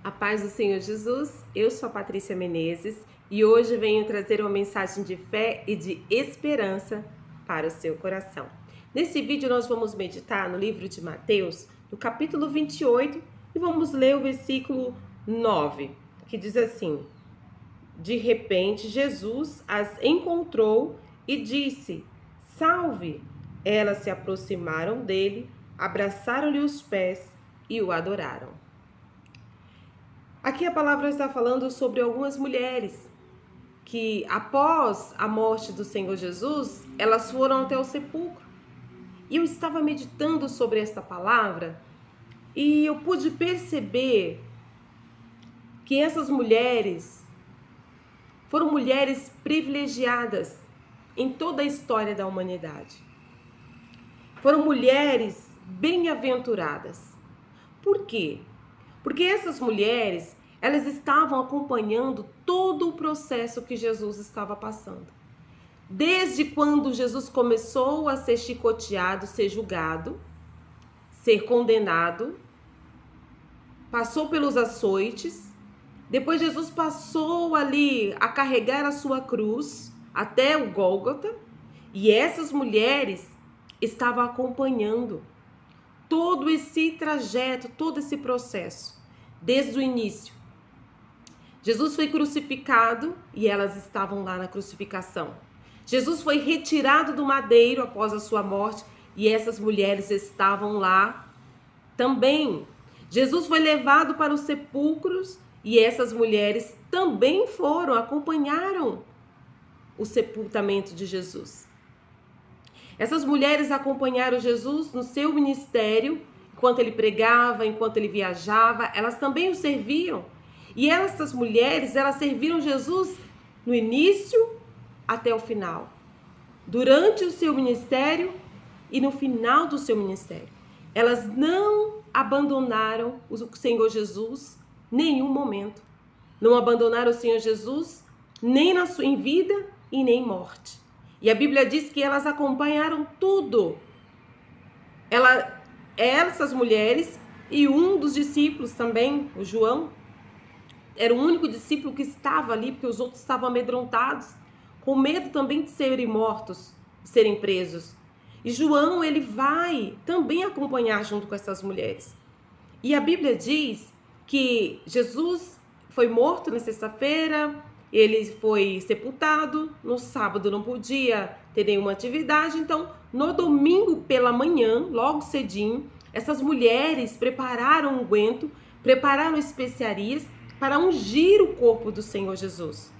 A paz do Senhor Jesus, eu sou a Patrícia Menezes e hoje venho trazer uma mensagem de fé e de esperança para o seu coração. Nesse vídeo nós vamos meditar no livro de Mateus, no capítulo 28, e vamos ler o versículo 9, que diz assim: De repente Jesus as encontrou e disse: Salve! Elas se aproximaram dele, abraçaram-lhe os pés e o adoraram. Aqui a palavra está falando sobre algumas mulheres que, após a morte do Senhor Jesus, elas foram até o sepulcro. E eu estava meditando sobre esta palavra e eu pude perceber que essas mulheres foram mulheres privilegiadas em toda a história da humanidade. Foram mulheres bem-aventuradas. Por quê? Porque essas mulheres, elas estavam acompanhando todo o processo que Jesus estava passando. Desde quando Jesus começou a ser chicoteado, ser julgado, ser condenado, passou pelos açoites, depois Jesus passou ali a carregar a sua cruz até o Gólgota, e essas mulheres estavam acompanhando todo esse trajeto, todo esse processo, desde o início. Jesus foi crucificado e elas estavam lá na crucificação. Jesus foi retirado do madeiro após a sua morte e essas mulheres estavam lá também. Jesus foi levado para os sepulcros e essas mulheres também foram, acompanharam o sepultamento de Jesus. Essas mulheres acompanharam Jesus no seu ministério, enquanto ele pregava, enquanto ele viajava, elas também o serviam. E essas mulheres, elas serviram Jesus no início até o final, durante o seu ministério e no final do seu ministério. Elas não abandonaram o Senhor Jesus em nenhum momento. Não abandonaram o Senhor Jesus nem em vida e nem em morte. E a Bíblia diz que elas acompanharam tudo. Essas mulheres e um dos discípulos também, o João, era o único discípulo que estava ali, porque os outros estavam amedrontados, com medo também de serem mortos, de serem presos. E João, ele vai também acompanhar junto com essas mulheres. E a Bíblia diz que Jesus foi morto na sexta-feira, ele foi sepultado, no sábado não podia ter nenhuma atividade, então no domingo pela manhã, logo cedinho, essas mulheres prepararam unguento, prepararam especiarias para ungir o corpo do Senhor Jesus.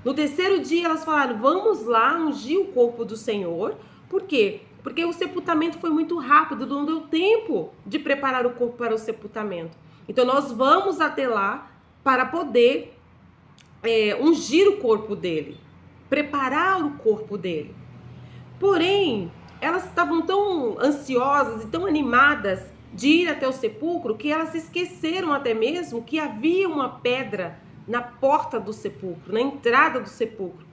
No terceiro dia elas falaram, vamos lá ungir o corpo do Senhor. Por quê? Porque o sepultamento foi muito rápido, não deu tempo de preparar o corpo para o sepultamento. Então nós vamos até lá para poder ungir o corpo dele, preparar o corpo dele. Porém, elas estavam tão ansiosas e tão animadas de ir até o sepulcro que elas se esqueceram até mesmo que havia uma pedra na porta do sepulcro, na entrada do sepulcro.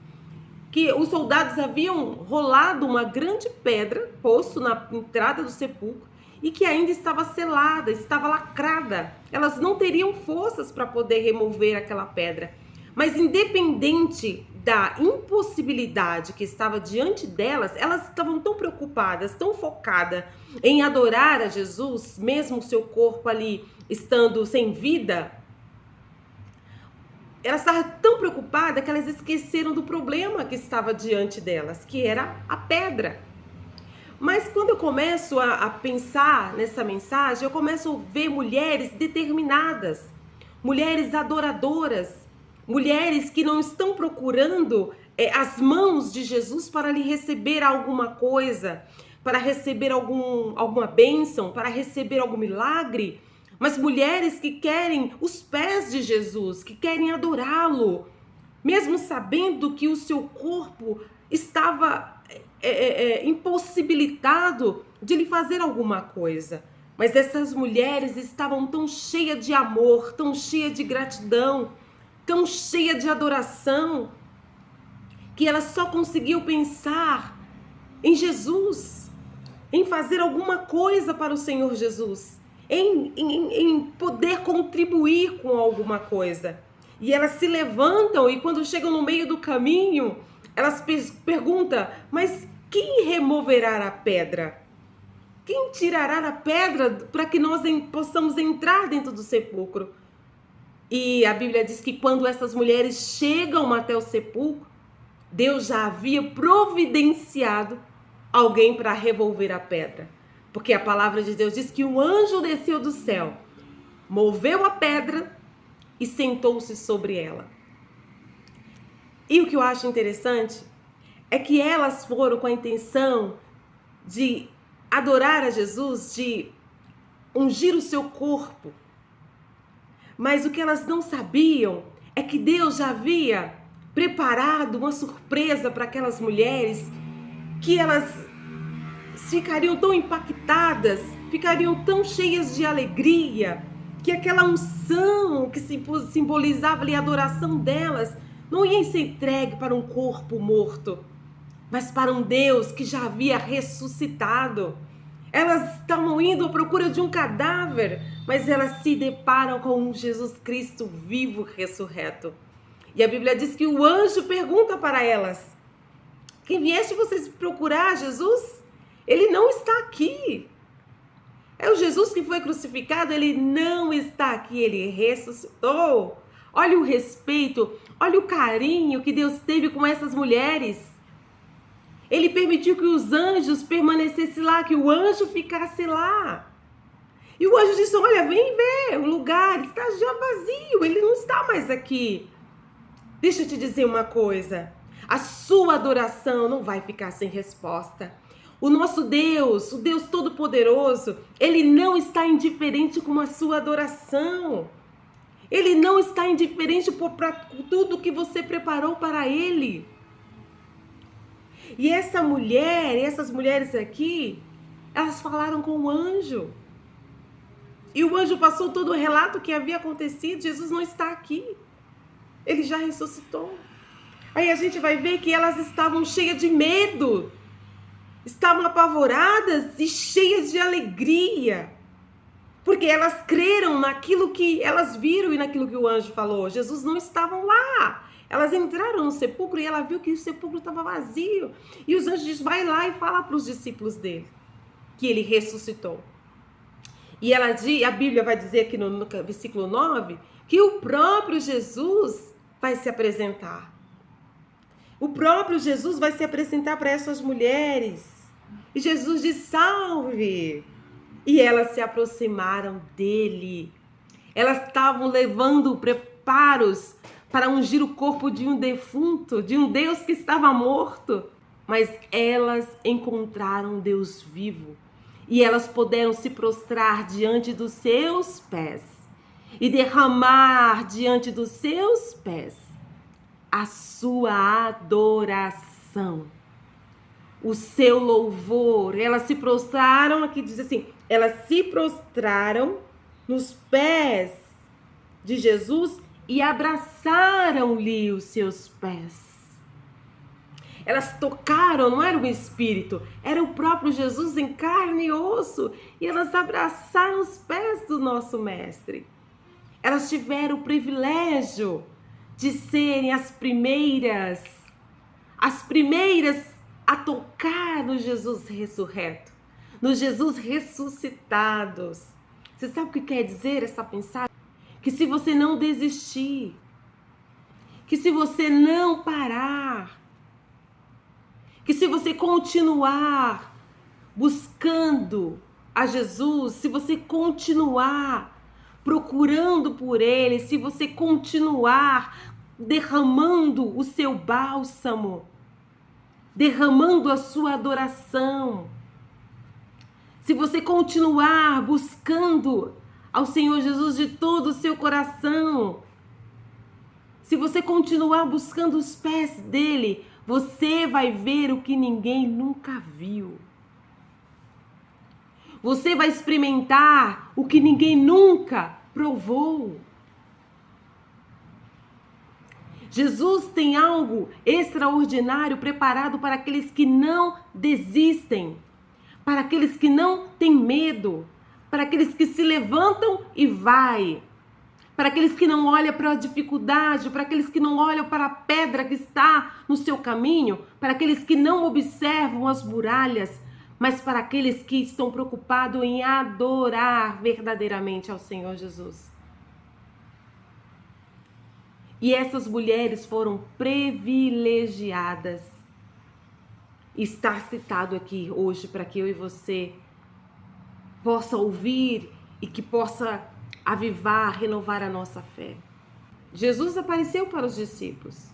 Que os soldados haviam rolado uma grande pedra, posto na entrada do sepulcro, e que ainda estava selada, estava lacrada. Elas não teriam forças para poder remover aquela pedra. Mas independente da impossibilidade que estava diante delas, elas estavam tão preocupadas, tão focadas em adorar a Jesus, mesmo o seu corpo ali estando sem vida. Elas estavam tão preocupadas que elas esqueceram do problema que estava diante delas, que era a pedra. Mas quando eu começo a pensar nessa mensagem, eu começo a ver mulheres determinadas, mulheres adoradoras, mulheres que não estão procurando as mãos de Jesus para lhe receber alguma coisa, para receber alguma bênção, para receber algum milagre, mas mulheres que querem os pés de Jesus, que querem adorá-lo, mesmo sabendo que o seu corpo estava impossibilitado de lhe fazer alguma coisa. Mas essas mulheres estavam tão cheias de amor, tão cheias de gratidão, tão cheia de adoração, que ela só conseguiu pensar em Jesus, em fazer alguma coisa para o Senhor Jesus. em poder contribuir com alguma coisa. E elas se levantam e quando chegam no meio do caminho, elas perguntam, mas quem removerá a pedra? Quem tirará a pedra para que nós possamos entrar dentro do sepulcro? E a Bíblia diz que quando essas mulheres chegam até o sepulcro, Deus já havia providenciado alguém para revolver a pedra. Porque a palavra de Deus diz que um anjo desceu do céu, moveu a pedra e sentou-se sobre ela. E o que eu acho interessante é que elas foram com a intenção de adorar a Jesus, de ungir o seu corpo. Mas o que elas não sabiam é que Deus já havia preparado uma surpresa para aquelas mulheres, que elas ficariam tão impactadas, ficariam tão cheias de alegria, que aquela unção que simbolizava ali a adoração delas não ia ser entregue para um corpo morto, mas para um Deus que já havia ressuscitado. Elas estavam indo à procura de um cadáver, mas elas se deparam com um Jesus Cristo vivo, ressurreto. E a Bíblia diz que o anjo pergunta para elas: quem vieste vocês procurar, Jesus? Ele não está aqui. É o Jesus que foi crucificado, ele não está aqui, ele ressuscitou. Olha o respeito, olha o carinho que Deus teve com essas mulheres. Ele permitiu que os anjos permanecessem lá, que o anjo ficasse lá. E o anjo disse: olha, vem ver, o lugar está já vazio, ele não está mais aqui. Deixa eu te dizer uma coisa, a sua adoração não vai ficar sem resposta. O nosso Deus, o Deus Todo-Poderoso, ele não está indiferente com a sua adoração. Ele não está indiferente para tudo que você preparou para ele. E essa mulher, essas mulheres aqui, elas falaram com o anjo. E o anjo passou todo o relato que havia acontecido. Jesus não está aqui. Ele já ressuscitou. Aí a gente vai ver que elas estavam cheias de medo. Estavam apavoradas e cheias de alegria. Porque elas creram naquilo que elas viram e naquilo que o anjo falou. Jesus não estava lá. Elas entraram no sepulcro e ela viu que o sepulcro estava vazio. E os anjos dizem: vai lá e fala para os discípulos dele que ele ressuscitou. E a Bíblia vai dizer aqui no versículo 9 que o próprio Jesus vai se apresentar. O próprio Jesus vai se apresentar para essas mulheres. E Jesus diz: salve! E elas se aproximaram dele. Elas estavam levando preparos para ungir o corpo de um defunto, de um Deus que estava morto. Mas elas encontraram um Deus vivo. E elas puderam se prostrar diante dos seus pés e derramar diante dos seus pés a sua adoração, o seu louvor. Elas se prostraram, aqui diz assim, elas se prostraram nos pés de Jesus e abraçaram-lhe os seus pés. Elas tocaram, não era um espírito, era o próprio Jesus em carne e osso. E elas abraçaram os pés do nosso mestre. Elas tiveram o privilégio de serem as primeiras a tocar no Jesus ressurreto, no Jesus ressuscitados. Você sabe o que quer dizer essa mensagem? Que se você não desistir, que se você não parar, que se você continuar buscando a Jesus, se você continuar procurando por Ele, se você continuar derramando o seu bálsamo, derramando a sua adoração, se você continuar buscando ao Senhor Jesus de todo o seu coração, se você continuar buscando os pés dele, você vai ver o que ninguém nunca viu. Você vai experimentar o que ninguém nunca provou. Jesus tem algo extraordinário preparado para aqueles que não desistem, para aqueles que não têm medo, para aqueles que se levantam e vai, para aqueles que não olham para a dificuldade, para aqueles que não olham para a pedra que está no seu caminho, para aqueles que não observam as muralhas, mas para aqueles que estão preocupados em adorar verdadeiramente ao Senhor Jesus. E essas mulheres foram privilegiadas. Está citado aqui hoje para que eu e você possa ouvir e que possa avivar, renovar a nossa fé. Jesus apareceu para os discípulos,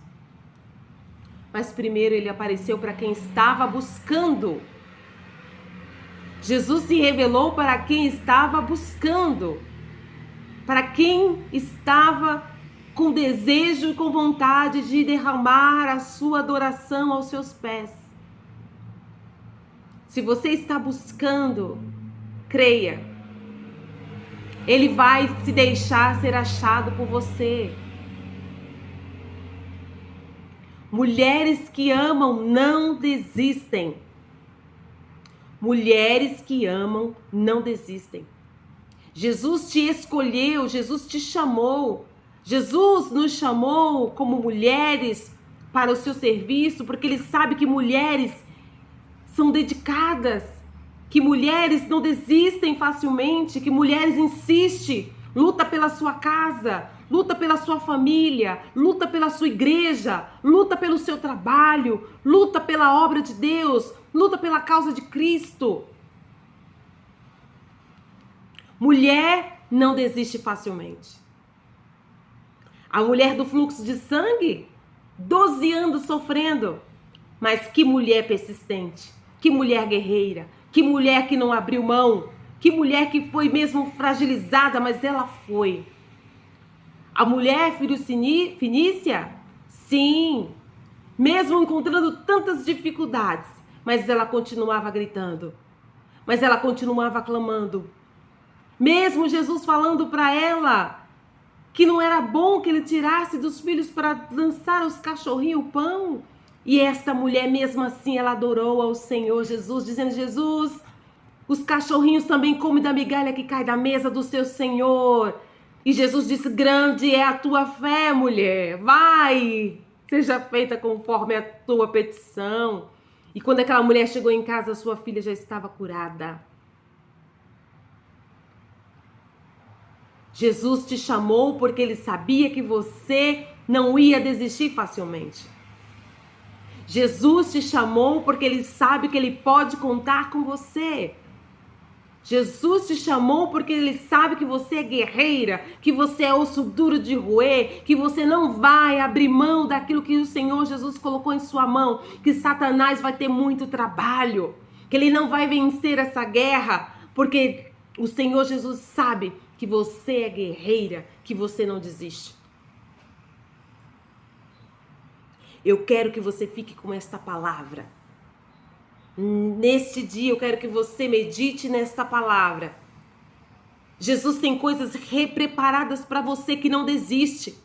mas primeiro ele apareceu para quem estava buscando. Jesus se revelou para quem estava buscando, para quem estava com desejo e com vontade de derramar a sua adoração aos seus pés. Se você está buscando, creia, ele vai se deixar ser achado por você. Mulheres que amam não desistem. Mulheres que amam não desistem. Jesus te escolheu, Jesus te chamou. Jesus nos chamou como mulheres para o seu serviço, porque ele sabe que mulheres são dedicadas, que mulheres não desistem facilmente, que mulheres insistem, luta pela sua casa, luta pela sua família, luta pela sua igreja, luta pelo seu trabalho, luta pela obra de Deus, luta pela causa de Cristo. Mulher não desiste facilmente. A mulher do fluxo de sangue, 12 anos sofrendo, mas que mulher persistente, que mulher guerreira, que mulher que não abriu mão, que mulher que foi mesmo fragilizada, mas ela foi. A mulher Fenícia, sim, mesmo encontrando tantas dificuldades, mas ela continuava gritando, mas ela continuava clamando. Mesmo Jesus falando para ela que não era bom que ele tirasse dos filhos para lançar aos cachorrinhos o pão. E esta mulher, mesmo assim, ela adorou ao Senhor Jesus, dizendo: Jesus, os cachorrinhos também comem da migalha que cai da mesa do seu Senhor. E Jesus disse: grande é a tua fé, mulher. Vai, seja feita conforme a tua petição. E quando aquela mulher chegou em casa, sua filha já estava curada. Jesus te chamou porque ele sabia que você não ia desistir facilmente. Jesus te chamou porque ele sabe que ele pode contar com você. Jesus te chamou porque ele sabe que você é guerreira, que você é osso duro de roer, que você não vai abrir mão daquilo que o Senhor Jesus colocou em sua mão, que Satanás vai ter muito trabalho, que ele não vai vencer essa guerra, porque o Senhor Jesus sabe que você é guerreira, que você não desiste. Eu quero que você fique com esta palavra. Neste dia eu quero que você medite nesta palavra. Jesus tem coisas preparadas para você que não desiste.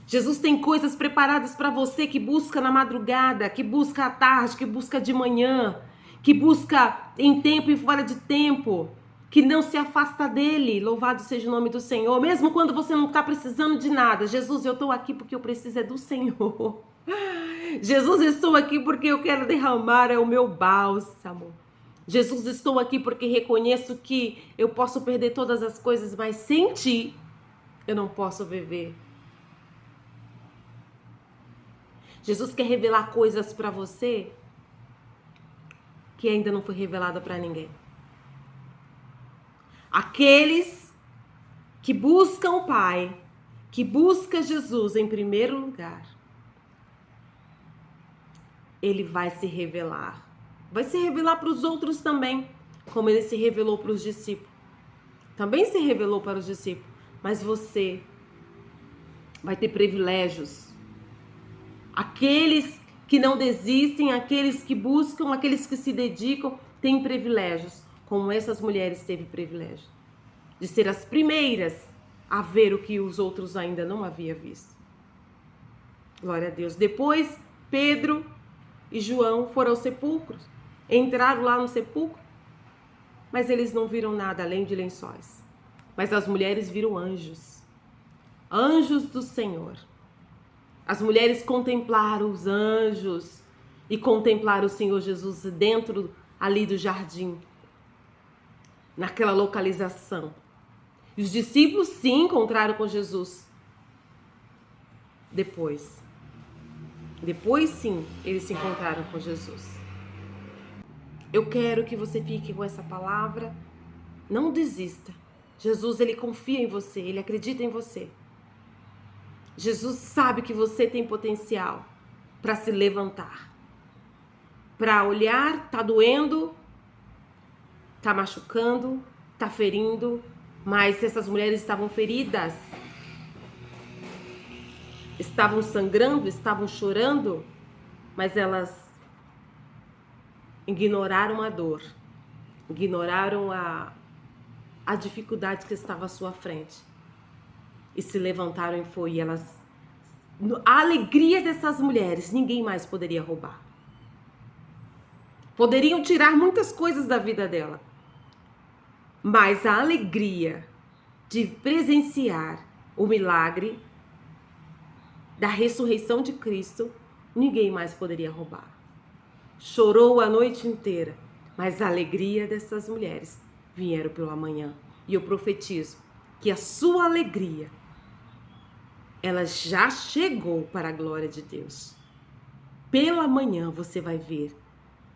Jesus tem coisas preparadas para você que busca na madrugada, que busca à tarde, que busca de manhã, que busca em tempo e fora de tempo, que não se afasta dele. Louvado seja o nome do Senhor. Mesmo quando você não está precisando de nada. Jesus, eu estou aqui porque eu preciso é do Senhor. Jesus, estou aqui porque eu quero derramar o meu bálsamo. Jesus, estou aqui porque reconheço que eu posso perder todas as coisas, mas sem ti eu não posso viver. Jesus quer revelar coisas para você que ainda não foi revelada para ninguém. Aqueles que buscam o Pai, que buscam Jesus em primeiro lugar, ele vai se revelar. Vai se revelar para os outros também, como ele se revelou para os discípulos. Também se revelou para os discípulos, mas você vai ter privilégios. Aqueles que não desistem, aqueles que buscam, aqueles que se dedicam, têm privilégios, como essas mulheres teve privilégio de ser as primeiras a ver o que os outros ainda não haviam visto. Glória a Deus. Depois, Pedro e João foram aos sepulcros, entraram lá no sepulcro, mas eles não viram nada além de lençóis. Mas as mulheres viram anjos, anjos do Senhor. As mulheres contemplaram os anjos e contemplaram o Senhor Jesus dentro ali do jardim, naquela localização. E os discípulos se encontraram com Jesus. Depois sim, eles se encontraram com Jesus. Eu quero que você fique com essa palavra. Não desista. Jesus, ele confia em você, ele acredita em você. Jesus sabe que você tem potencial para se levantar, para olhar, tá doendo, tá machucando, tá ferindo, mas essas mulheres estavam feridas, estavam sangrando, estavam chorando, mas elas ignoraram a dor, ignoraram a dificuldade que estava à sua frente e se levantaram e foi. A alegria dessas mulheres ninguém mais poderia roubar. Poderiam tirar muitas coisas da vida dela, mas a alegria de presenciar o milagre da ressurreição de Cristo, ninguém mais poderia roubar. Chorou a noite inteira, mas a alegria dessas mulheres vieram pela manhã. E eu profetizo que a sua alegria, ela já chegou para a glória de Deus. Pela manhã você vai ver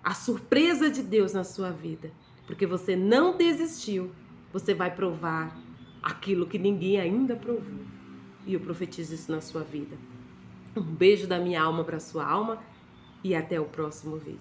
a surpresa de Deus na sua vida, porque você não desistiu, você vai provar aquilo que ninguém ainda provou. E eu profetizo isso na sua vida. Um beijo da minha alma para a sua alma e até o próximo vídeo.